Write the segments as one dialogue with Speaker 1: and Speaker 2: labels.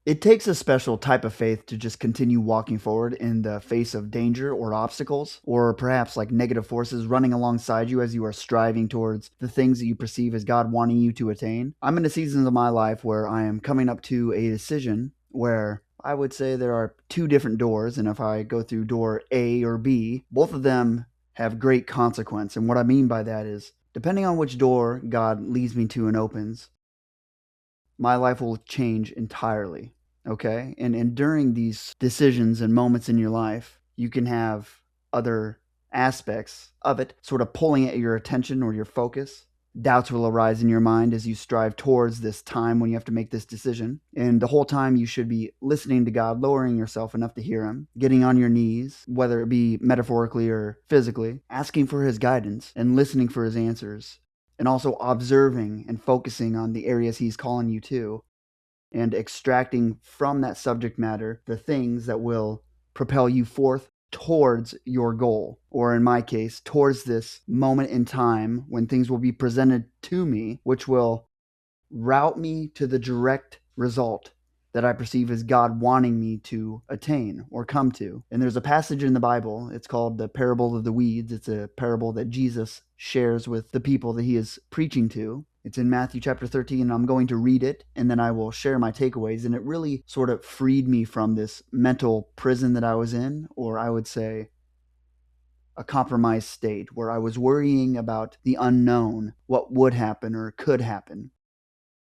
Speaker 1: It takes a special type of faith to just continue walking forward in the face of danger or obstacles, or perhaps like negative forces running alongside you as you are striving towards the things that you perceive as God wanting you to attain. I'm in a season of my life where I am coming up to a decision where I would say there are two different doors, and if I go through door A or B, both of them have great consequence. And what I mean by that is, depending on which door God leads me to and opens, my life will change entirely. Okay. And during these decisions and moments in your life, you can have other aspects of it sort of pulling at your attention or your focus. Doubts will arise in your mind as you strive towards this time when you have to make this decision. And the whole time you should be listening to God, lowering yourself enough to hear Him, getting on your knees, whether it be metaphorically or physically, asking for His guidance and listening for His answers, and also observing and focusing on the areas He's calling you to, and extracting from that subject matter the things that will propel you forth towards your goal, or in my case, towards this moment in time when things will be presented to me, which will route me to the direct result that I perceive as God wanting me to attain or come to. And there's a passage in the Bible, it's called the parable of the weeds. It's a parable that Jesus shares with the people that he is preaching to. It's in Matthew chapter 13, and I'm going to read it, and then I will share my takeaways. And it really sort of freed me from this mental prison that I was in, or I would say a compromised state where I was worrying about the unknown, what would happen or could happen.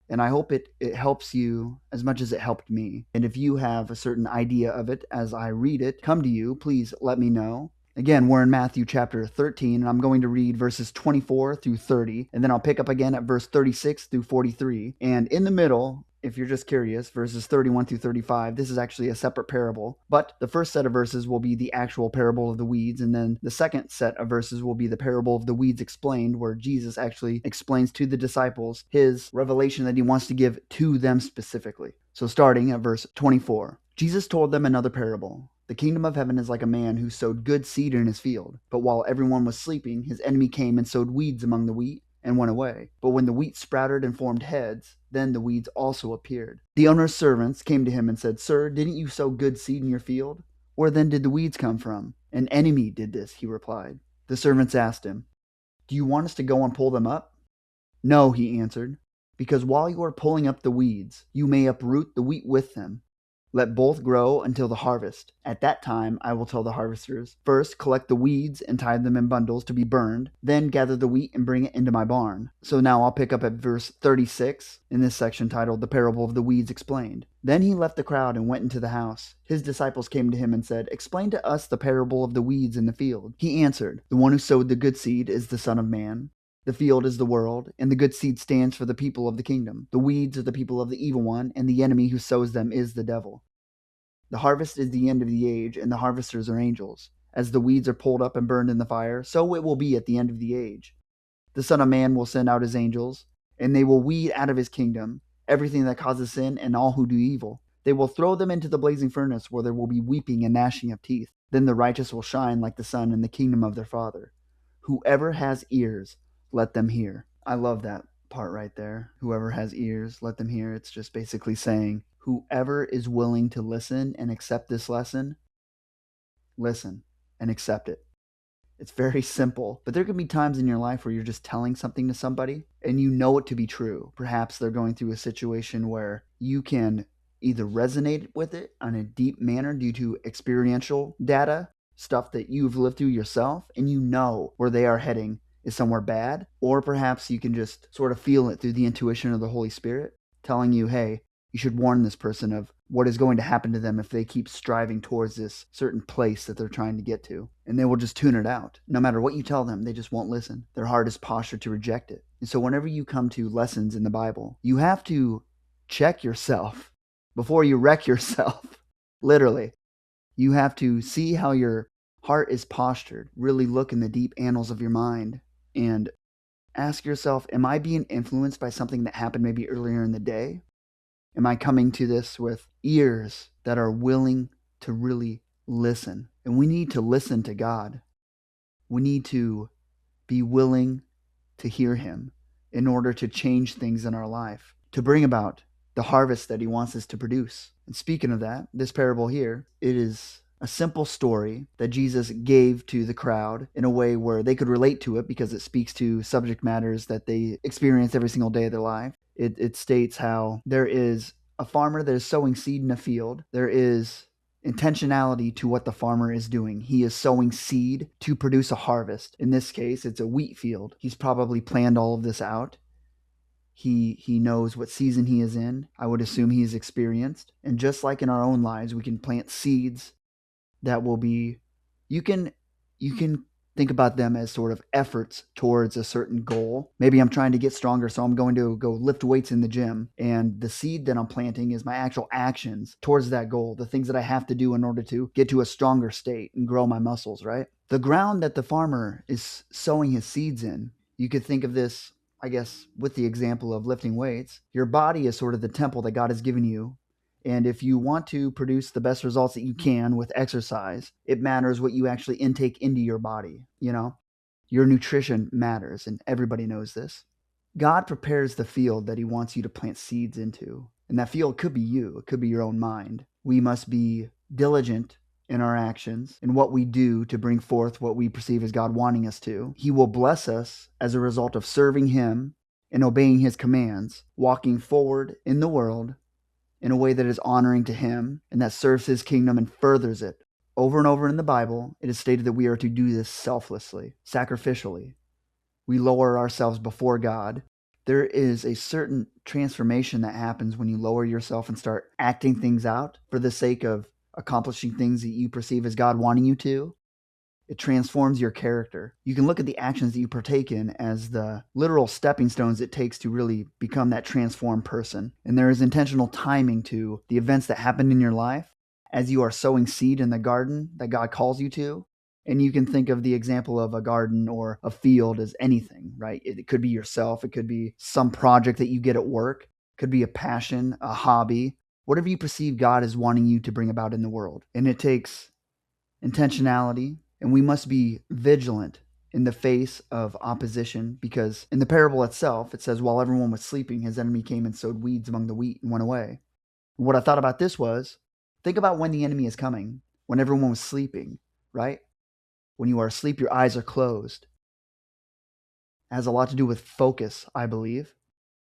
Speaker 1: And I hope it helps you as much as it helped me. And if you have a certain idea of it as I read it come to you, please let me know. Again, we're in Matthew chapter 13, and I'm going to read verses 24 through 30, and then I'll pick up again at verse 36 through 43. And in the middle, if you're just curious, verses 31 through 35, this is actually a separate parable. But the first set of verses will be the actual parable of the weeds, and then the second set of verses will be the parable of the weeds explained, where Jesus actually explains to the disciples his revelation that he wants to give to them specifically. So starting at verse 24, Jesus told them another parable. The kingdom of heaven is like a man who sowed good seed in his field. But while everyone was sleeping, his enemy came and sowed weeds among the wheat and went away. But when the wheat sprouted and formed heads, then the weeds also appeared. The owner's servants came to him and said, Sir, didn't you sow good seed in your field? Where then did the weeds come from? An enemy did this, he replied. The servants asked him, Do you want us to go and pull them up? No, he answered, because while you are pulling up the weeds, you may uproot the wheat with them. Let both grow until the harvest. At that time, I will tell the harvesters, First, collect the weeds and tie them in bundles to be burned, then gather the wheat and bring it into my barn. So now I'll pick up at verse 36 in this section titled The Parable of the Weeds Explained. Then he left the crowd and went into the house. His disciples came to him and said, Explain to us the parable of the weeds in the field. He answered, The one who sowed the good seed is the Son of Man. The field is the world, and the good seed stands for the people of the kingdom. The weeds are the people of the evil one, and the enemy who sows them is the devil. The harvest is the end of the age, and the harvesters are angels. As the weeds are pulled up and burned in the fire, so it will be at the end of the age. The Son of Man will send out his angels, and they will weed out of his kingdom everything that causes sin and all who do evil. They will throw them into the blazing furnace, where there will be weeping and gnashing of teeth. Then the righteous will shine like the sun in the kingdom of their Father. Whoever has ears, let them hear. I love that part right there. Whoever has ears, let them hear. It's just basically saying, whoever is willing to listen and accept this lesson, listen and accept it. It's very simple, but there can be times in your life where you're just telling something to somebody and you know it to be true. Perhaps they're going through a situation where you can either resonate with it on a deep manner due to experiential data, stuff that you've lived through yourself, and you know where they are heading is somewhere bad, or perhaps you can just sort of feel it through the intuition of the Holy Spirit telling you, hey, you should warn this person of what is going to happen to them if they keep striving towards this certain place that they're trying to get to. And they will just tune it out. No matter what you tell them, they just won't listen. Their heart is postured to reject it. And so whenever you come to lessons in the Bible, you have to check yourself before you wreck yourself. Literally. You have to see how your heart is postured. Really look in the deep annals of your mind and ask yourself, am I being influenced by something that happened maybe earlier in the day? Am I coming to this with ears that are willing to really listen? And we need to listen to God. We need to be willing to hear Him in order to change things in our life, to bring about the harvest that He wants us to produce. And speaking of that, this parable here, it is a simple story that Jesus gave to the crowd in a way where they could relate to it because it speaks to subject matters that they experience every single day of their life. It states how there is a farmer that is sowing seed in a field. There is intentionality to what the farmer is doing. He is sowing seed to produce a harvest. In this case, it's a wheat field. He's probably planned all of this out. He knows what season he is in. I would assume he is experienced. And just like in our own lives, we can plant seeds that will be you can think about them as sort of efforts towards a certain goal. Maybe I'm trying to get stronger, so I'm going to go lift weights in the gym, and the seed that I'm planting is my actual actions towards that goal, the things that I have to do in order to get to a stronger state and grow my muscles, right? The ground that the farmer is sowing his seeds in, you could think of this, I guess, with the example of lifting weights. Your body is sort of the temple that God has given you. And if you want to produce the best results that you can with exercise, it matters what you actually intake into your body. Your nutrition matters, and everybody knows this. God prepares the field that he wants you to plant seeds into. And that field could be you. It could be your own mind. We must be diligent in our actions and what we do to bring forth what we perceive as God wanting us to. He will bless us as a result of serving him and obeying his commands, walking forward in the world in a way that is honoring to him and that serves his kingdom and furthers it. Over and over in the Bible, it is stated that we are to do this selflessly, sacrificially. We lower ourselves before God. There is a certain transformation that happens when you lower yourself and start acting things out for the sake of accomplishing things that you perceive as God wanting you to. It transforms your character. You can look at the actions that you partake in as the literal stepping stones it takes to really become that transformed person. And there is intentional timing to the events that happen in your life as you are sowing seed in the garden that God calls you to. And you can think of the example of a garden or a field as anything, right? It could be yourself. It could be some project that you get at work. It could be a passion, a hobby, whatever you perceive God is wanting you to bring about in the world. And it takes intentionality. And we must be vigilant in the face of opposition, because in the parable itself, it says, while everyone was sleeping, his enemy came and sowed weeds among the wheat and went away. And what I thought about this was, think about when the enemy is coming, when everyone was sleeping, right? When you are asleep, your eyes are closed. It has a lot to do with focus, I believe.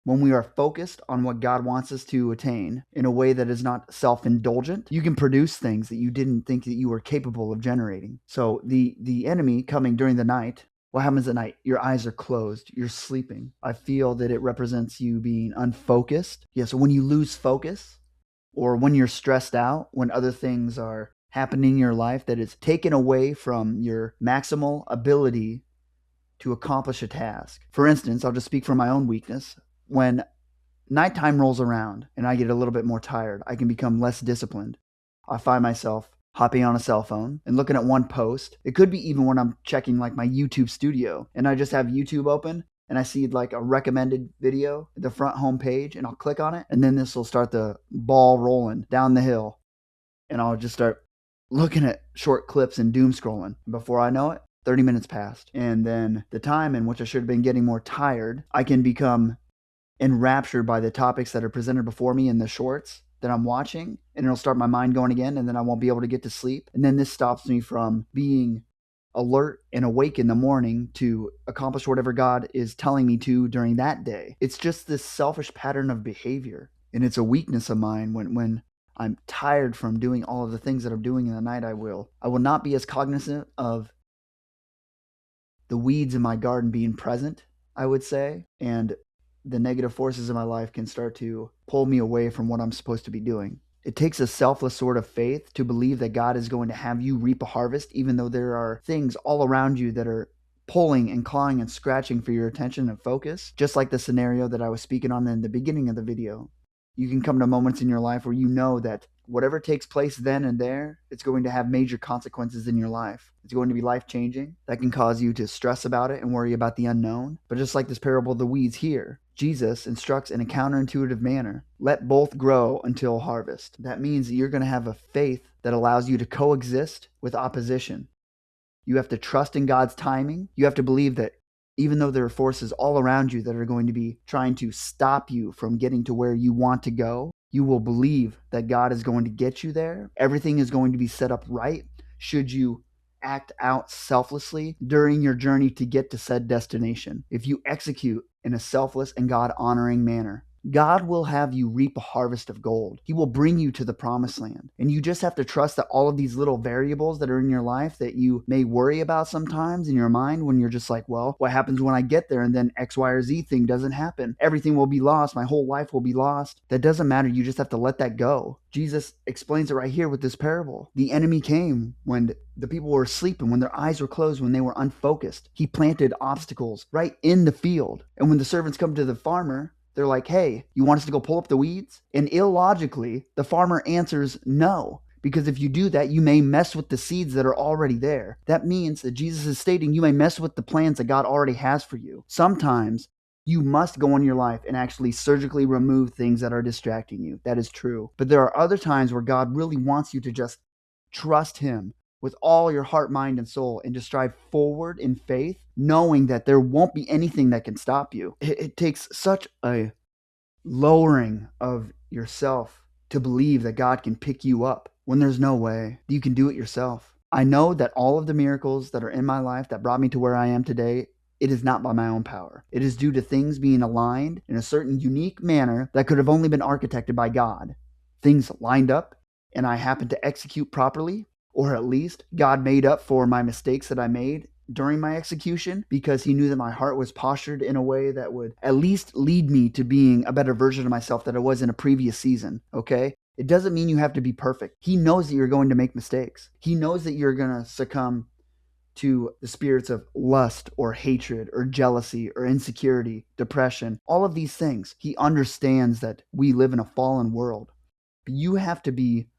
Speaker 1: When we are focused on what God wants us to attain in a way that is not self-indulgent, you can produce things that you didn't think that you were capable of generating. So the enemy coming during the night, what happens at night? Your eyes are closed. You're sleeping. I feel that it represents you being unfocused. Yeah, so when you lose focus, or when you're stressed out, when other things are happening in your life that is taken away from your maximal ability to accomplish a task. For instance, I'll just speak from my own weakness. When nighttime rolls around and I get a little bit more tired, I can become less disciplined. I find myself hopping on a cell phone and looking at one post. It could be even when I'm checking like my YouTube studio and I just have YouTube open and I see like a recommended video at the front home page, and I'll click on it, and then this will start the ball rolling down the hill, and I'll just start looking at short clips and doom scrolling. Before I know it, 30 minutes passed. And then the time in which I should have been getting more tired, I can become enraptured by the topics that are presented before me in the shorts that I'm watching, and it'll start my mind going again, and then I won't be able to get to sleep. And then this stops me from being alert and awake in the morning to accomplish whatever God is telling me to during that day. It's just this selfish pattern of behavior, and it's a weakness of mine. When I'm tired from doing all of the things that I'm doing in the night, I will not be as cognizant of the weeds in my garden being present, I would say, and the negative forces in my life can start to pull me away from what I'm supposed to be doing. It takes a selfless sort of faith to believe that God is going to have you reap a harvest, even though there are things all around you that are pulling and clawing and scratching for your attention and focus. Just like the scenario that I was speaking on in the beginning of the video. You can come to moments in your life where you know that whatever takes place then and there, it's going to have major consequences in your life. It's going to be life-changing. That can cause you to stress about it and worry about the unknown. But just like this parable of the weeds here, Jesus instructs in a counterintuitive manner. Let both grow until harvest. That means that you're going to have a faith that allows you to coexist with opposition. You have to trust in God's timing. You have to believe that even though there are forces all around you that are going to be trying to stop you from getting to where you want to go, You will believe that God is going to get you there. Everything is going to be set up right should you act out selflessly during your journey to get to said destination. If you execute in a selfless and God honoring manner, God will have you reap a harvest of gold. He will bring you to the promised land. And you just have to trust that all of these little variables that are in your life that you may worry about sometimes in your mind when you're just like, well, what happens when I get there and then X, Y, or Z thing doesn't happen? Everything will be lost. My whole life will be lost. That doesn't matter. You just have to let that go. Jesus explains it right here with this parable. The enemy came when the people were sleeping, when their eyes were closed, when they were unfocused. He planted obstacles right in the field. And when the servants come to the farmer, they're like, hey, you want us to go pull up the weeds? And illogically, the farmer answers no. Because if you do that, you may mess with the seeds that are already there. That means that Jesus is stating you may mess with the plans that God already has for you. Sometimes you must go in your life and actually surgically remove things that are distracting you. That is true. But there are other times where God really wants you to just trust Him with all your heart, mind, and soul, and to strive forward in faith, knowing that there won't be anything that can stop you. It takes such a lowering of yourself to believe that God can pick you up when there's no way you can do it yourself. I know that all of the miracles that are in my life that brought me to where I am today, it is not by my own power. It is due to things being aligned in a certain unique manner that could have only been architected by God. Things lined up, and I happened to execute properly, or at least God made up for my mistakes that I made during my execution because He knew that my heart was postured in a way that would at least lead me to being a better version of myself that I was in a previous season, okay? It doesn't mean you have to be perfect. He knows that you're going to make mistakes. He knows that you're going to succumb to the spirits of lust or hatred or jealousy or insecurity, depression, all of these things. He understands that we live in a fallen world. But you have to be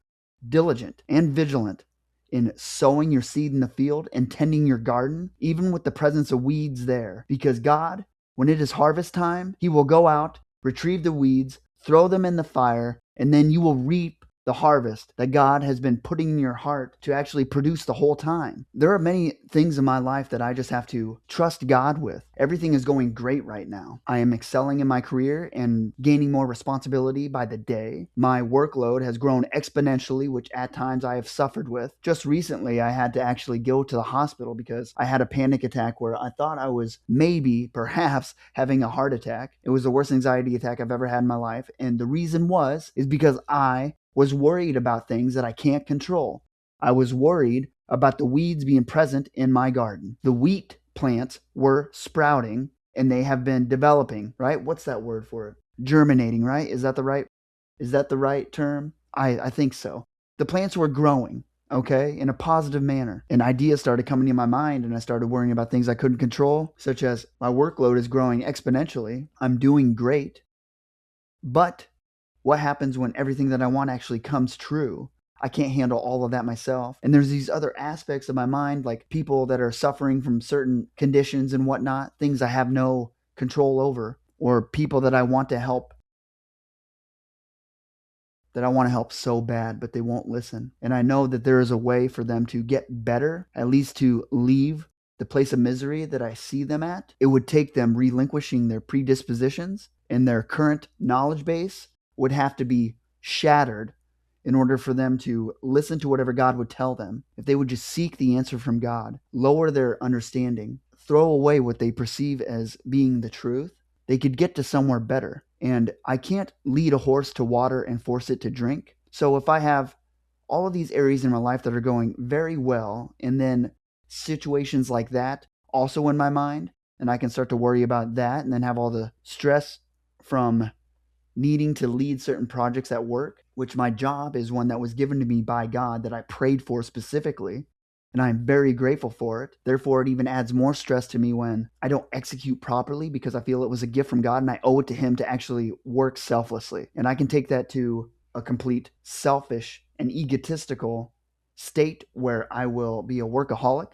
Speaker 1: diligent and vigilant in sowing your seed in the field and tending your garden, even with the presence of weeds there. Because God, when it is harvest time, He will go out, retrieve the weeds, throw them in the fire, and then you will reap the harvest that God has been putting in your heart to actually produce the whole time. There are many things in my life that I just have to trust God with. Everything is going great right now. I am excelling in my career and gaining more responsibility by the day. My workload has grown exponentially, which at times I have suffered with. Just recently, I had to actually go to the hospital because I had a panic attack where I thought I was perhaps having a heart attack. It was the worst anxiety attack I've ever had in my life. And the reason is because I was worried about things that I can't control. I was worried about the weeds being present in my garden. The wheat plants were sprouting and they have been developing, right? What's that word for it? Germinating, right? Is that the right term? I think so. The plants were growing, okay, in a positive manner. And ideas started coming in my mind and I started worrying about things I couldn't control, such as my workload is growing exponentially. I'm doing great. But what happens when everything that I want actually comes true? I can't handle all of that myself. And there's these other aspects of my mind, like people that are suffering from certain conditions and whatnot, things I have no control over, or people that I want to help so bad, but they won't listen. And I know that there is a way for them to get better, at least to leave the place of misery that I see them at. It would take them relinquishing their predispositions and their current knowledge base would have to be shattered in order for them to listen to whatever God would tell them. If they would just seek the answer from God, lower their understanding, throw away what they perceive as being the truth, they could get to somewhere better. And I can't lead a horse to water and force it to drink. So if I have all of these areas in my life that are going very well, and then situations like that also in my mind, and I can start to worry about that and then have all the stress from needing to lead certain projects at work, which my job is one that was given to me by God that I prayed for specifically, and I'm very grateful for it. Therefore, it even adds more stress to me when I don't execute properly because I feel it was a gift from God and I owe it to Him to actually work selflessly. And I can take that to a complete selfish and egotistical state where I will be a workaholic,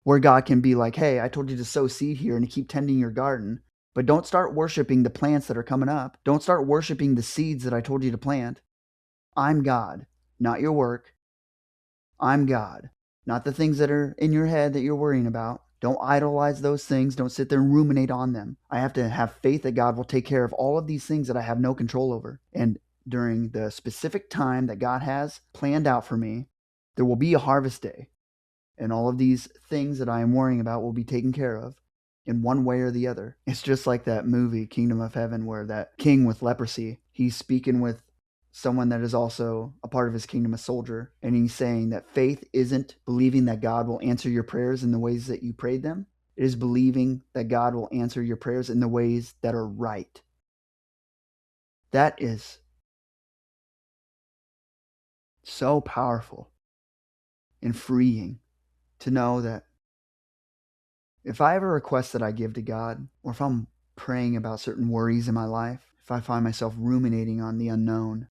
Speaker 1: where God can be like, hey, I told you to sow seed here and to keep tending your garden. But don't start worshiping the plants that are coming up. Don't start worshiping the seeds that I told you to plant. I'm God, not your work. I'm God, not the things that are in your head that you're worrying about. Don't idolize those things. Don't sit there and ruminate on them. I have to have faith that God will take care of all of these things that I have no control over. And during the specific time that God has planned out for me, there will be a harvest day. And all of these things that I am worrying about will be taken care of in one way or the other. It's just like that movie, Kingdom of Heaven, where that king with leprosy, he's speaking with someone that is also a part of his kingdom, a soldier, and he's saying that faith isn't believing that God will answer your prayers in the ways that you prayed them. It is believing that God will answer your prayers in the ways that are right. That is so powerful and freeing to know that if I have a request that I give to God, or if I'm praying about certain worries in my life, if I find myself ruminating on the unknown,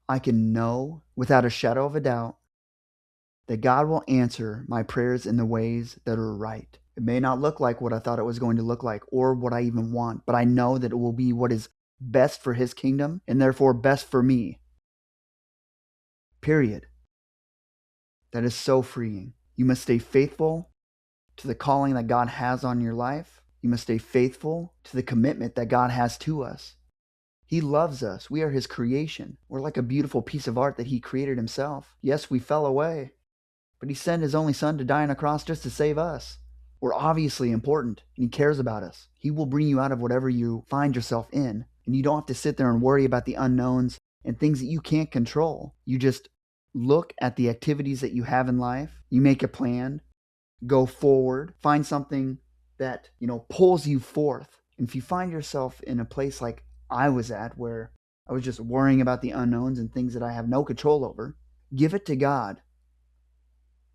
Speaker 1: I can know without a shadow of a doubt that God will answer my prayers in the ways that are right. It may not look like what I thought it was going to look like or what I even want, but I know that it will be what is best for His kingdom and therefore best for me. Period. That is so freeing. You must stay faithful to the calling that God has on your life. You must stay faithful to the commitment that God has to us. He loves us. We are His creation. We're like a beautiful piece of art that He created Himself. Yes, we fell away, but He sent His only Son to die on a cross just to save us. We're obviously important, and He cares about us. He will bring you out of whatever you find yourself in, and you don't have to sit there and worry about the unknowns and things that you can't control. You just look at the activities that you have in life. You make a plan, go forward, find something that, pulls you forth. And if you find yourself in a place like I was at, where I was just worrying about the unknowns and things that I have no control over, give it to God.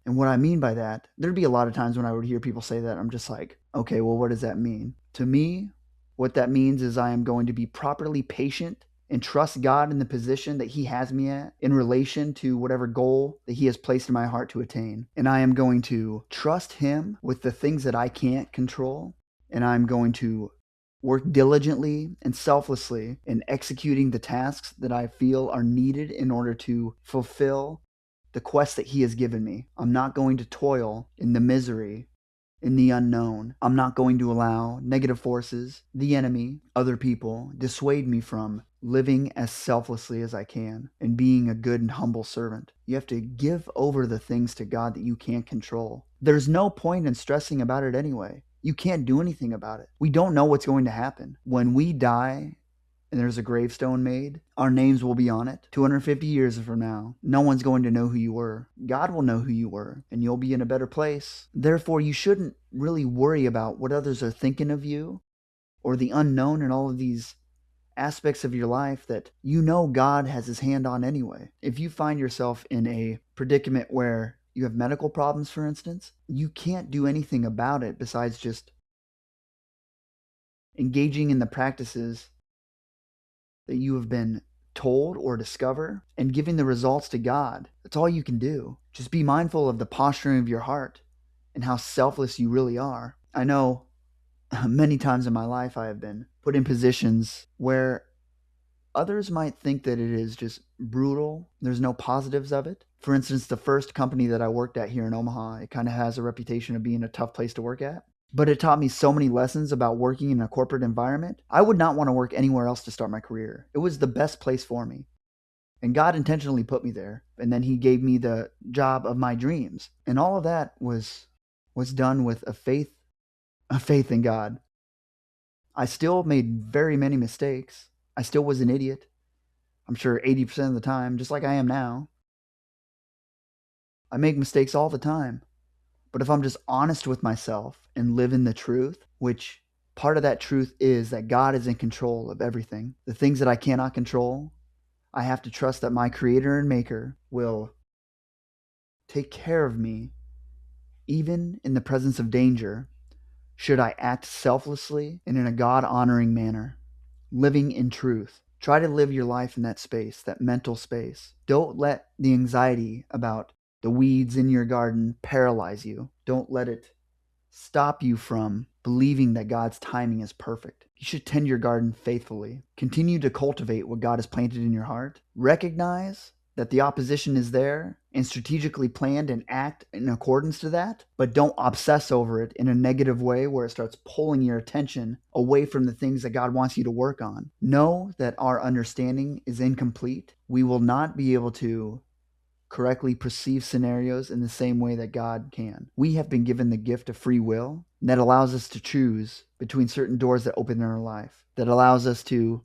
Speaker 1: And what I mean by that, there'd be a lot of times when I would hear people say that, I'm just like, okay, well, what does that mean? To me, what that means is I am going to be properly patient and trust God in the position that He has me at in relation to whatever goal that He has placed in my heart to attain. And I am going to trust Him with the things that I can't control. And I'm going to work diligently and selflessly in executing the tasks that I feel are needed in order to fulfill the quest that He has given me. I'm not going to toil in the misery, in the unknown. I'm not going to allow negative forces, the enemy, other people, dissuade me from living as selflessly as I can and being a good and humble servant. You have to give over the things to God that you can't control. There's no point in stressing about it anyway. You can't do anything about it. We don't know what's going to happen. When we die and there's a gravestone made, our names will be on it. 250 years from now, no one's going to know who you were. God will know who you were, and you'll be in a better place. Therefore, you shouldn't really worry about what others are thinking of you or the unknown and all of these aspects of your life that God has His hand on anyway. If you find yourself in a predicament where you have medical problems, for instance, you can't do anything about it besides just engaging in the practices that you have been told or discover and giving the results to God. That's all you can do. Just be mindful of the posturing of your heart and how selfless you really are. I know many times in my life I have been put in positions where others might think that it is just brutal. There's no positives of it. For instance, the first company that I worked at here in Omaha, it kind of has a reputation of being a tough place to work at. But it taught me so many lessons about working in a corporate environment. I would not want to work anywhere else to start my career. It was the best place for me. And God intentionally put me there. And then He gave me the job of my dreams. And all of that was done with a faith in God. I still made very many mistakes. I still was an idiot. I'm sure 80% of the time, just like I am now. I make mistakes all the time. But if I'm just honest with myself and live in the truth, which part of that truth is that God is in control of everything. The things that I cannot control, I have to trust that my Creator and Maker will take care of me, even in the presence of danger, should I act selflessly and in a God-honoring manner, living in truth. Try to live your life in that space, that mental space. Don't let the anxiety about the weeds in your garden paralyze you. Don't let it stop you from believing that God's timing is perfect. You should tend your garden faithfully. Continue to cultivate what God has planted in your heart. Recognize that the opposition is there and strategically planned and act in accordance to that, but don't obsess over it in a negative way where it starts pulling your attention away from the things that God wants you to work on. Know that our understanding is incomplete. We will not be able to correctly perceive scenarios in the same way that God can. We have been given the gift of free will that allows us to choose between certain doors that open in our life, that allows us to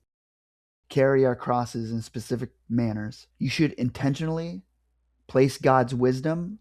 Speaker 1: carry our crosses in specific manners. You should intentionally place God's wisdom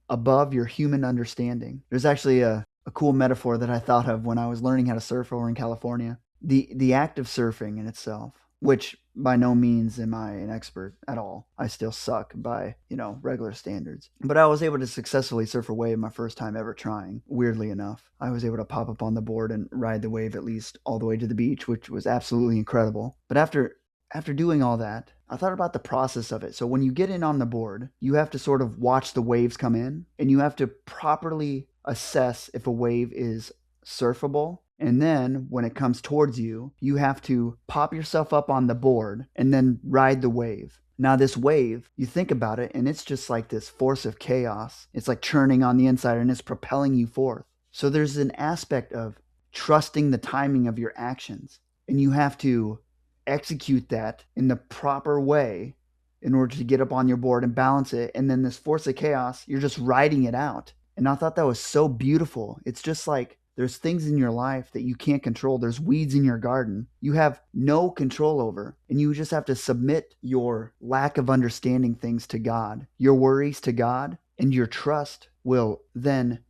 Speaker 1: above your human understanding. There's actually a cool metaphor that I thought of when I was learning how to surf over in California. The act of surfing in itself, which by no means am I an expert at all. I still suck by, regular standards. But I was able to successfully surf a wave my first time ever trying, weirdly enough. I was able to pop up on the board and ride the wave at least all the way to the beach, which was absolutely incredible. But after doing all that, I thought about the process of it. So when you get in on the board, you have to sort of watch the waves come in, and you have to properly assess if a wave is surfable. And then when it comes towards you, you have to pop yourself up on the board and then ride the wave. Now, this wave, you think about it, and it's just like this force of chaos. It's like churning on the inside, and it's propelling you forth. So there's an aspect of trusting the timing of your actions, and you have to execute that in the proper way in order to get up on your board and balance it. And then this force of chaos, you're just riding it out. And I thought that was so beautiful. It's just like there's things in your life that you can't control. There's weeds in your garden you have no control over. And you just have to submit your lack of understanding things to God, your worries to God, and your trust will then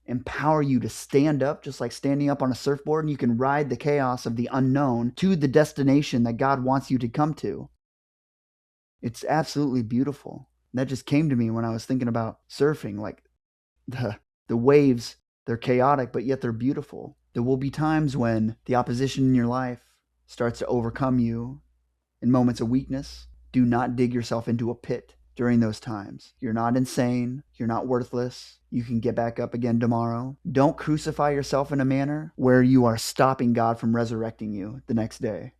Speaker 1: empower you to stand up, just like standing up on a surfboard, and you can ride the chaos of the unknown to the destination that God wants you to come to. It's absolutely beautiful. That just came to me when I was thinking about surfing. Like the waves, they're chaotic, but yet they're beautiful. There will be times when the opposition in your life starts to overcome you in moments of weakness. Do not dig yourself into a pit during those times. You're not insane. You're not worthless. You can get back up again tomorrow. Don't crucify yourself in a manner where you are stopping God from resurrecting you the next day.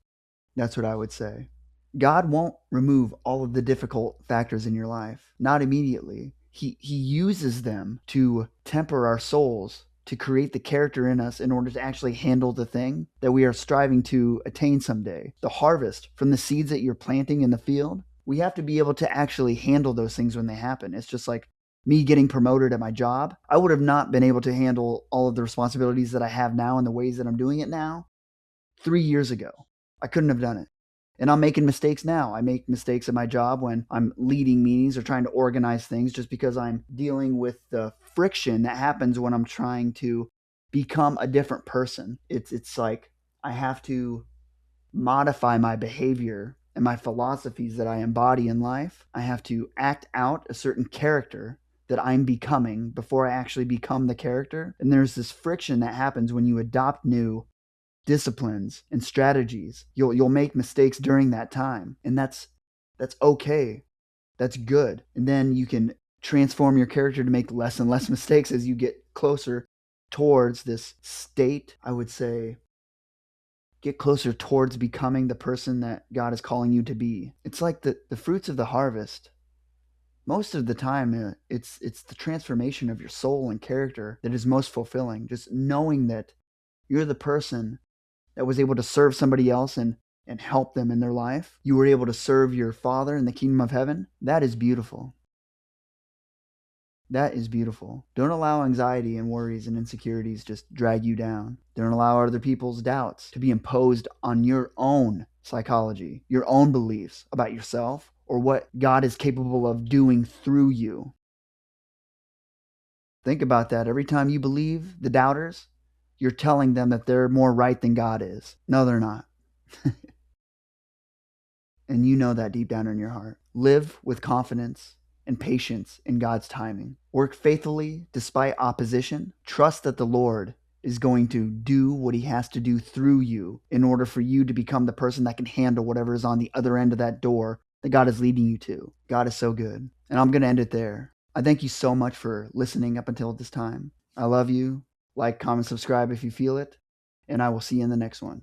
Speaker 1: That's what I would say. God won't remove all of the difficult factors in your life. Not immediately. He uses them to temper our souls, to create the character in us in order to actually handle the thing that we are striving to attain someday. The harvest from the seeds that you're planting in the field, we have to be able to actually handle those things when they happen. It's just like me getting promoted at my job. I would have not been able to handle all of the responsibilities that I have now and the ways that I'm doing it now 3 years ago. I couldn't have done it. And I'm making mistakes now. I make mistakes at my job when I'm leading meetings or trying to organize things just because I'm dealing with the friction that happens when I'm trying to become a different person. It's like I have to modify my behavior and my philosophies that I embody in life. I have to act out a certain character that I'm becoming before I actually become the character. And there's this friction that happens when you adopt new disciplines and strategies. You'll make mistakes during that time, and that's okay. That's good. And then you can transform your character to make less and less mistakes as you get closer towards this state. I would say get closer towards becoming the person that God is calling you to be. It's like the fruits of the harvest. Most of the time, it's the transformation of your soul and character that is most fulfilling. Just knowing that you're the person that was able to serve somebody else and help them in their life. You were able to serve your Father in the kingdom of heaven. That is beautiful. That is beautiful. Don't allow anxiety and worries and insecurities just drag you down. Don't allow other people's doubts to be imposed on your own psychology, your own beliefs about yourself, or what God is capable of doing through you. Think about that. Every time you believe the doubters, you're telling them that they're more right than God is. No, they're not. And you know that deep down in your heart. Live with confidence and patience in God's timing. Work faithfully despite opposition. Trust that the Lord is going to do what he has to do through you in order for you to become the person that can handle whatever is on the other end of that door that God is leading you to. God is so good. And I'm going to end it there. I thank you so much for listening up until this time. I love you. Like, comment, subscribe if you feel it, and I will see you in the next one.